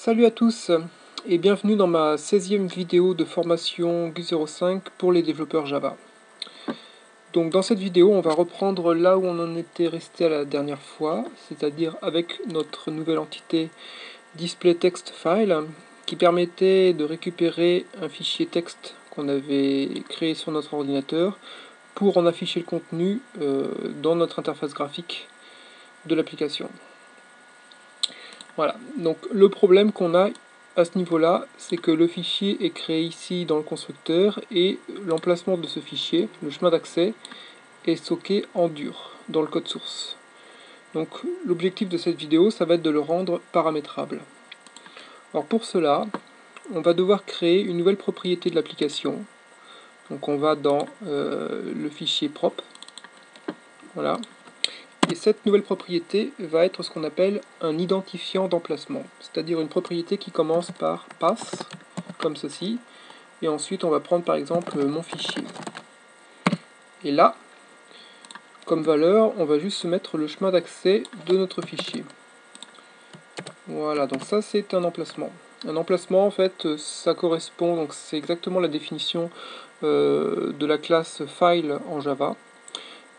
Salut à tous et bienvenue dans ma 16e vidéo de formation GU05 pour les développeurs Java. Donc dans cette vidéo, on va reprendre là où on en était resté à la dernière fois, c'est-à-dire avec notre nouvelle entité DisplayTextFile qui permettait de récupérer un fichier texte qu'on avait créé sur notre ordinateur pour en afficher le contenu dans notre interface graphique de l'application. Voilà, donc le problème qu'on a à ce niveau-là, c'est que le fichier est créé ici dans le constructeur et l'emplacement de ce fichier, le chemin d'accès, est stocké en dur dans le code source. Donc l'objectif de cette vidéo, ça va être de le rendre paramétrable. Alors pour cela, on va devoir créer une nouvelle propriété de l'application. Donc on va dans le fichier prop, voilà. Et cette nouvelle propriété va être ce qu'on appelle un identifiant d'emplacement, c'est-à-dire une propriété qui commence par pass, comme ceci, et ensuite on va prendre par exemple mon fichier. Et là, comme valeur, on va juste se mettre le chemin d'accès de notre fichier. Voilà, donc ça c'est un emplacement. Un emplacement en fait, ça correspond, donc c'est exactement la définition de la classe file en Java.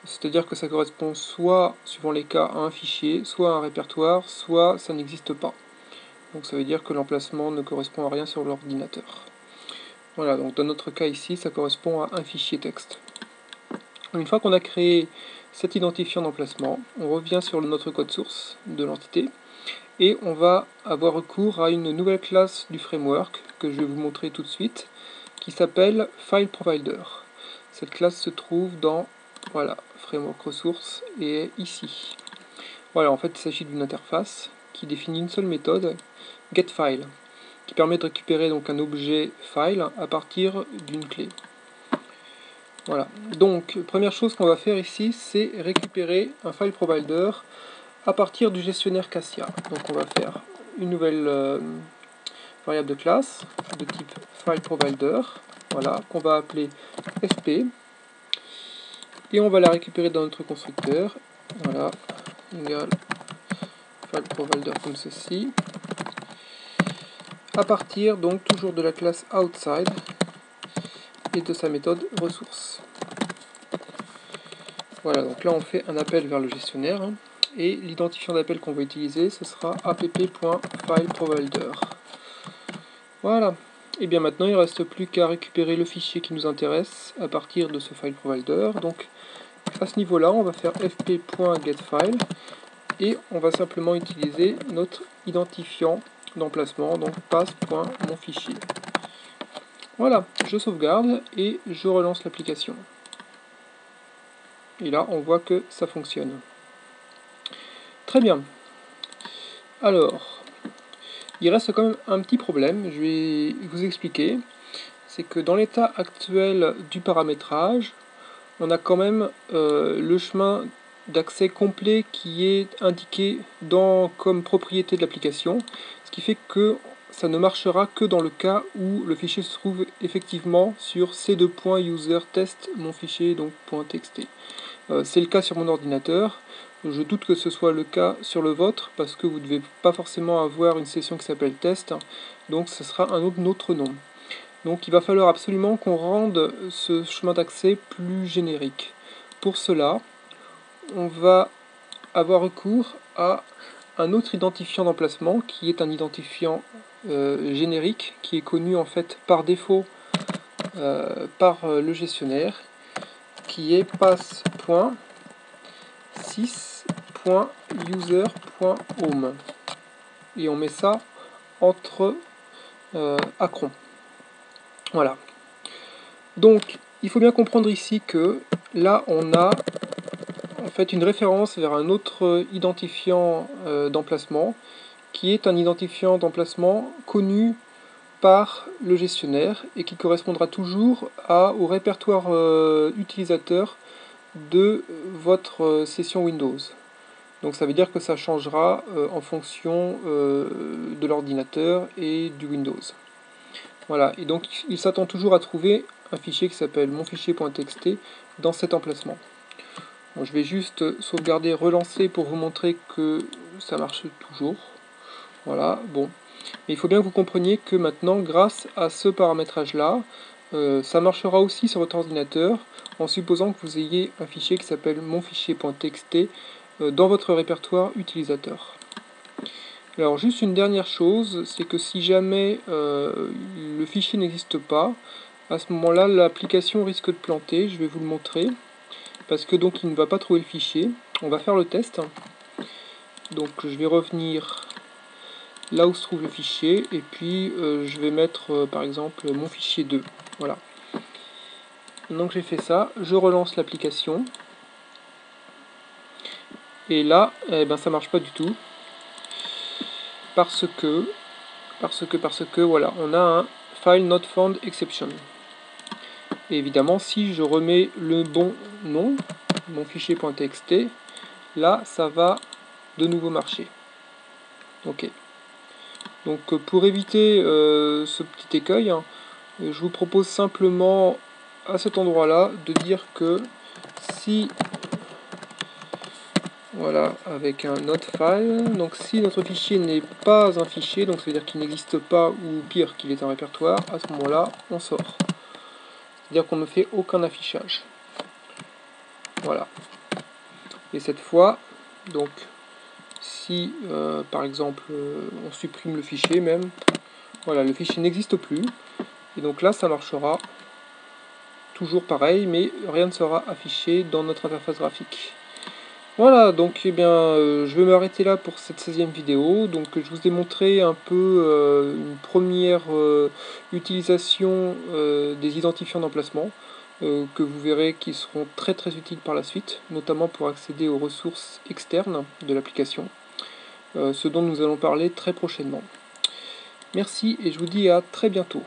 C'est-à-dire que ça correspond soit, suivant les cas, à un fichier, soit à un répertoire, soit ça n'existe pas. Donc ça veut dire que l'emplacement ne correspond à rien sur l'ordinateur. Voilà, donc dans notre cas ici, ça correspond à un fichier texte. Une fois qu'on a créé cet identifiant d'emplacement, on revient sur notre code source de l'entité, et on va avoir recours à une nouvelle classe du framework, que je vais vous montrer tout de suite, qui s'appelle FileProvider. Cette classe se trouve dans, voilà, framework ressources, et est ici. Voilà, en fait il s'agit d'une interface qui définit une seule méthode, getFile, qui permet de récupérer donc un objet file à partir d'une clé. Voilà, donc première chose qu'on va faire ici, c'est récupérer un file provider à partir du gestionnaire Cassia. Donc on va faire une nouvelle variable de classe de type FileProvider, voilà, qu'on va appeler fp, et on va la récupérer dans notre constructeur, voilà, égal FileProvider comme ceci, à partir donc toujours de la classe outside et de sa méthode ressources. Voilà, donc là on fait un appel vers le gestionnaire, et l'identifiant d'appel qu'on va utiliser, ce sera app.fileProvider. Voilà, et bien maintenant il ne reste plus qu'à récupérer le fichier qui nous intéresse à partir de ce FileProvider. Donc à ce niveau-là, on va faire fp.getFile, et on va simplement utiliser notre identifiant d'emplacement, donc pass.monfichier. Voilà, je sauvegarde et je relance l'application. Et là, on voit que ça fonctionne. Très bien. Alors, il reste quand même un petit problème, je vais vous expliquer. C'est que dans l'état actuel du paramétrage, on a quand même le chemin d'accès complet qui est indiqué comme propriété de l'application, ce qui fait que ça ne marchera que dans le cas où le fichier se trouve effectivement sur c2.user_test, mon fichier donc .txt. C'est le cas sur mon ordinateur. Je doute que ce soit le cas sur le vôtre, parce que vous ne devez pas forcément avoir une session qui s'appelle test, donc ce sera un autre nom. Donc il va falloir absolument qu'on rende ce chemin d'accès plus générique. Pour cela, on va avoir recours à un autre identifiant d'emplacement, qui est un identifiant générique, qui est connu en fait par défaut par le gestionnaire, qui est pass.sys.user.home, et on met ça entre acrons. Voilà. Donc il faut bien comprendre ici que là on a en fait une référence vers un autre identifiant d'emplacement, qui est un identifiant d'emplacement connu par le gestionnaire et qui correspondra toujours au répertoire utilisateur de votre session Windows. Donc ça veut dire que ça changera en fonction de l'ordinateur et du Windows. Voilà, et donc il s'attend toujours à trouver un fichier qui s'appelle monfichier.txt dans cet emplacement. Bon, je vais juste sauvegarder, relancer pour vous montrer que ça marche toujours. Voilà, bon. Mais il faut bien que vous compreniez que maintenant, grâce à ce paramétrage-là, ça marchera aussi sur votre ordinateur, en supposant que vous ayez un fichier qui s'appelle monfichier.txt dans votre répertoire utilisateur. Alors juste une dernière chose, c'est que si jamais le fichier n'existe pas, à ce moment-là, l'application risque de planter. Je vais vous le montrer, parce que donc il ne va pas trouver le fichier. On va faire le test. Donc je vais revenir là où se trouve le fichier, et puis je vais mettre par exemple mon fichier 2. Voilà. Donc j'ai fait ça, je relance l'application. Et là, eh ben, ça marche pas du tout. Parce que, voilà, on a un file not found exception. Et évidemment, si je remets le bon nom, mon fichier.txt, là, ça va de nouveau marcher. Ok. Donc, pour éviter ce petit écueil, hein, je vous propose simplement, à cet endroit-là, de dire que si, voilà, avec un not file, donc si notre fichier n'est pas un fichier, donc ça veut dire qu'il n'existe pas, ou pire, qu'il est un répertoire, à ce moment-là, on sort. C'est-à-dire qu'on ne fait aucun affichage. Voilà. Et cette fois, donc, si par exemple on supprime le fichier même, voilà, le fichier n'existe plus. Et donc là, ça marchera toujours pareil, mais rien ne sera affiché dans notre interface graphique. Voilà, donc eh bien, je vais m'arrêter là pour cette 16e vidéo. Donc je vous ai montré un peu une première utilisation des identifiants d'emplacement, que vous verrez qui seront très utiles par la suite, notamment pour accéder aux ressources externes de l'application, ce dont nous allons parler très prochainement. Merci et je vous dis à très bientôt.